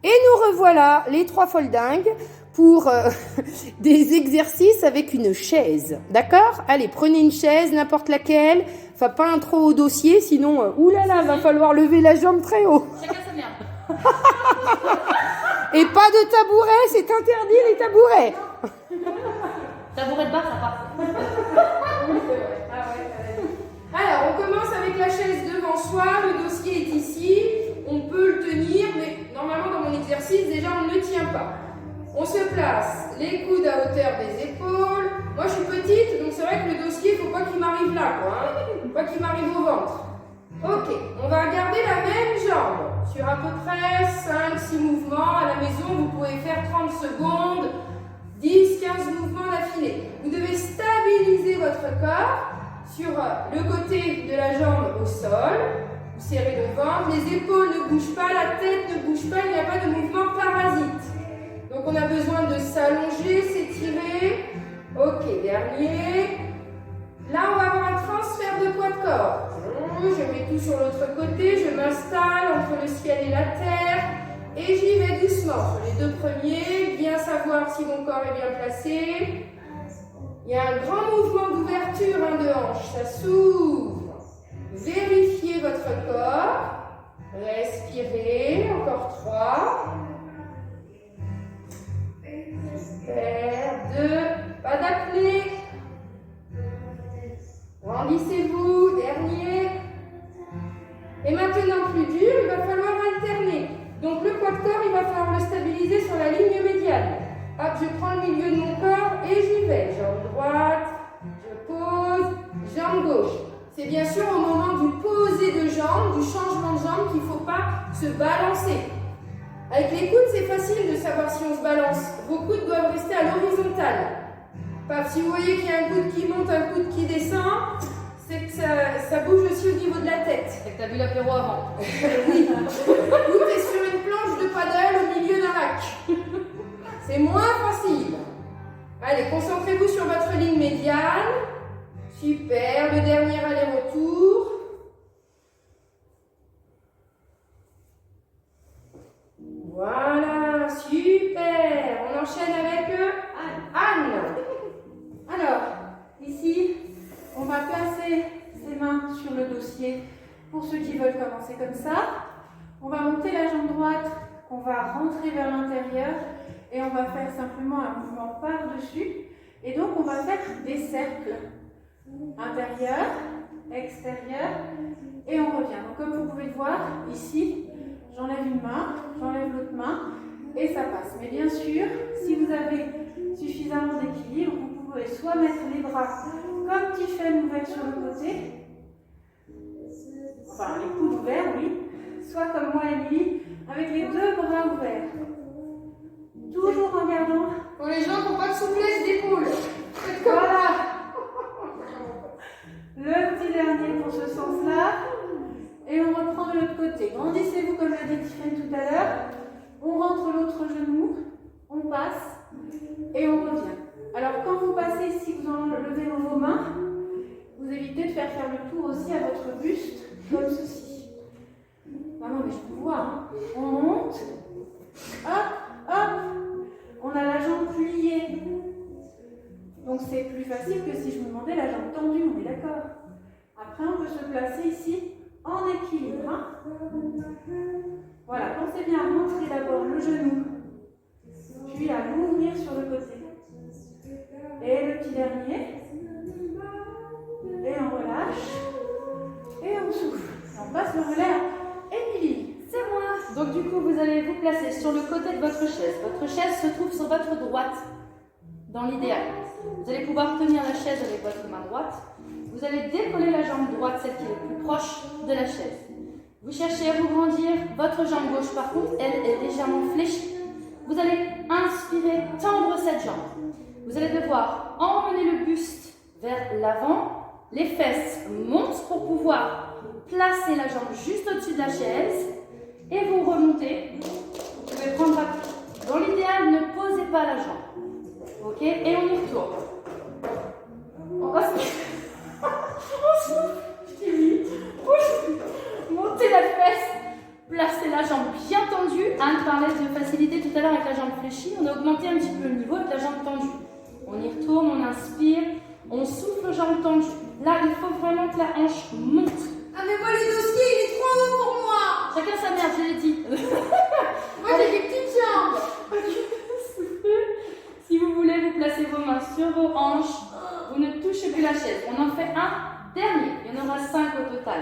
Et nous revoilà, les trois foldingues, pour des exercices avec une chaise. D'accord? Allez, prenez une chaise, n'importe laquelle. Enfin, pas un trop haut dossier, sinon, oulala, va falloir lever la jambe très haut. Chacun sa merde. Et pas de tabouret, c'est interdit les tabourets. Tabouret de bar, ça part. Alors, on commence avec la chaise devant soi, le dossier est ici, on peut le tenir, mais normalement dans mon exercice, déjà on ne le tient pas. On se place les coudes à hauteur des épaules. Moi je suis petite, donc c'est vrai que le dossier, il ne faut pas qu'il m'arrive là, quoi, hein. Pas qu'il m'arrive au ventre. Ok, on va garder la même jambe sur à peu près 5-6 mouvements. À la maison, vous pouvez faire 30 secondes, 10-15 mouvements d'affilée. Vous devez stabiliser votre corps sur le côté de la jambe au sol. Vous serrez le ventre, les épaules ne bougent pas, la tête ne bouge pas, il n'y a pas de mouvement parasite. Donc on a besoin de s'allonger, s'étirer. Ok, dernier. Là, on va avoir un transfert de poids de corps. Je mets tout sur l'autre côté, je m'installe entre le ciel et la terre et j'y vais doucement. Sur les deux premiers, bien savoir si mon corps est bien placé. Il y a un grand mouvement d'ouverture de hanche, ça s'ouvre. Vérifiez votre corps. Respirez, encore 3. Super, 2, pas d'apnée. Grandissez-vous, dernier. Et maintenant, plus dur, il va falloir alterner. Donc le poids de corps, il va falloir le stabiliser sur la ligne médiane. Hop, je prends le milieu de mon corps et j'y vais. Jambe droite, je pose, jambe gauche. C'est bien sûr au moment du poser de jambe, du changement de jambe, qu'il ne faut pas se balancer. Avec les coudes, c'est facile de savoir si on se balance. Vos coudes doivent rester à l'horizontale. Si vous voyez qu'il y a un coude qui monte, un coude qui descend, c'est que ça bouge aussi au niveau de la tête. C'est que t'as bu l'apéro avant. Oui. Ou t'es sur une planche de paddle au milieu d'un lac. C'est moins facile. Allez, concentrez-vous sur votre ligne médiane. Super, le dernier aller-retour. Voilà, super. On enchaîne avec Anne. Alors, ici, on va placer ses mains sur le dossier pour ceux qui veulent commencer comme ça. On va monter la jambe droite, qu'on va rentrer vers l'intérieur et on va faire simplement un mouvement par-dessus. Et donc, on va faire des cercles. Intérieur, extérieur et on revient. Donc, comme vous pouvez le voir, ici, j'enlève une main, j'enlève l'autre main et ça passe. Mais bien sûr, si vous avez suffisamment d'équilibre, vous pouvez soit mettre les bras comme Tiffen ouverts sur le côté, enfin les coudes ouverts, oui, soit comme moi, Émilie, avec les deux bras ouverts. Toujours en gardant. Pour les gens qui n'ont pas de souplesse d'épaule. Voilà. Le petit dernier pour ce sens-là. Et on reprend de l'autre côté. Grandissez-vous comme l'a dit Tiffen tout à l'heure. On rentre l'autre genou, on passe et on revient. Alors quand vous passez, si vous enlevez vos mains, vous évitez de faire le tour aussi à votre buste, comme ceci. Ah non mais je peux voir. Hein. On monte, hop, hop. On a la jambe pliée. Donc c'est plus facile que si je vous demandais la jambe tendue, on est d'accord. Après on peut se placer ici en équilibre. Hein. Voilà, pensez bien à montrer d'abord le genou, puis à l'ouvrir sur le côté. Et le petit dernier. Et on relâche. Et on souffle. On passe le relais à Émilie. C'est moi. Donc du coup, vous allez vous placer sur le côté de votre chaise. Votre chaise se trouve sur votre droite, dans l'idéal. Vous allez pouvoir tenir la chaise avec votre main droite. Vous allez décoller la jambe droite, celle qui est le plus proche de la chaise. Vous cherchez à vous grandir. Votre jambe gauche, par contre, elle est légèrement fléchie. Vous allez inspirer, tendre cette jambe. Vous allez devoir emmener le buste vers l'avant. Les fesses montent pour pouvoir placer la jambe juste au-dessus de la chaise. Et vous remontez. Vous pouvez prendre dans l'idéal, ne posez pas la jambe. Ok? Et on y retourne. On respire. On souffle. Je t'ai mis. Montez la fesse. Placez la jambe bien tendue. À ne pas parlait de facilité tout à l'heure avec la jambe fléchie. On a augmenté un petit peu le niveau avec la jambe tendue. On y retourne, on inspire, on souffle jambe tendue. Là, il faut vraiment que la hanche monte. Ah mais moi le dossier il est trop haut pour moi. Chacun sa mère, je l'ai dit. Moi j'ai des petites jambes. Si vous voulez, vous placez vos mains sur vos hanches. Vous ne touchez plus la chaise. On en fait un dernier. Il y en aura 5 au total.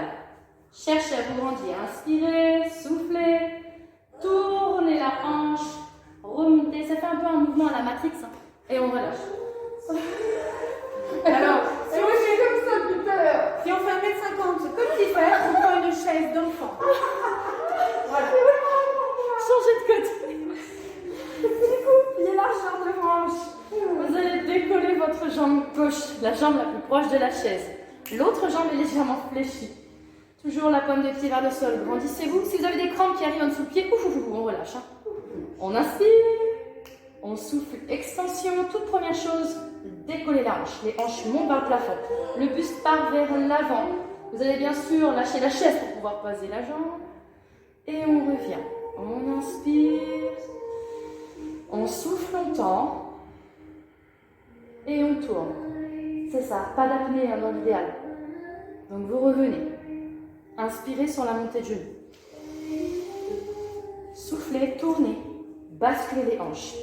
Cherchez à vous grandir. Inspirez, soufflez, tournez la hanche, remontez. Ça fait un peu un mouvement à la Matrix. Hein. Et on relâche. Alors, Et moi je fais comme ça tout à l'heure. si on fait 1m50 comme petit frère, on prend une chaise d'enfant. Voilà. Changez de côté. Du coup, pliez largeur de hanche. Vous allez décoller votre jambe gauche, la jambe la plus proche de la chaise. L'autre jambe est légèrement fléchie. Toujours la pointe des pieds vers le sol. Grandissez-vous. Si vous avez des crampes qui arrivent en dessous du pied, on relâche. Hein. On inspire. On souffle. Extension. Toute première chose, décoller la hanche. Les hanches montent vers le plafond. Le buste part vers l'avant. Vous allez bien sûr lâcher la chaise pour pouvoir poser la jambe. Et on revient. On inspire. On souffle longtemps. Et on tourne. C'est ça. Pas d'apnée dans l'idéal. Donc vous revenez. Inspirez sur la montée de genoux. Soufflez, tournez, basculez les hanches.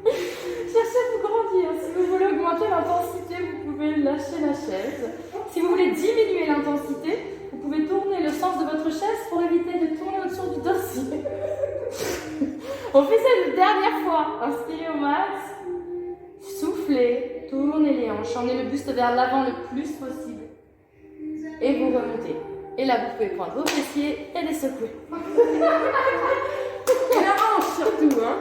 Cherchez à vous grandir. Si vous voulez augmenter l'intensité, vous pouvez lâcher la chaise. Si vous voulez diminuer l'intensité, vous pouvez tourner le sens de votre chaise pour éviter de tourner autour du dossier. On fait ça une dernière fois. Inspirez au max. Soufflez, tournez les hanches, emmenez le buste vers l'avant le plus possible. Et vous remontez. Et là, vous pouvez prendre vos fessiers et les secouer. Et la hanche surtout, hein.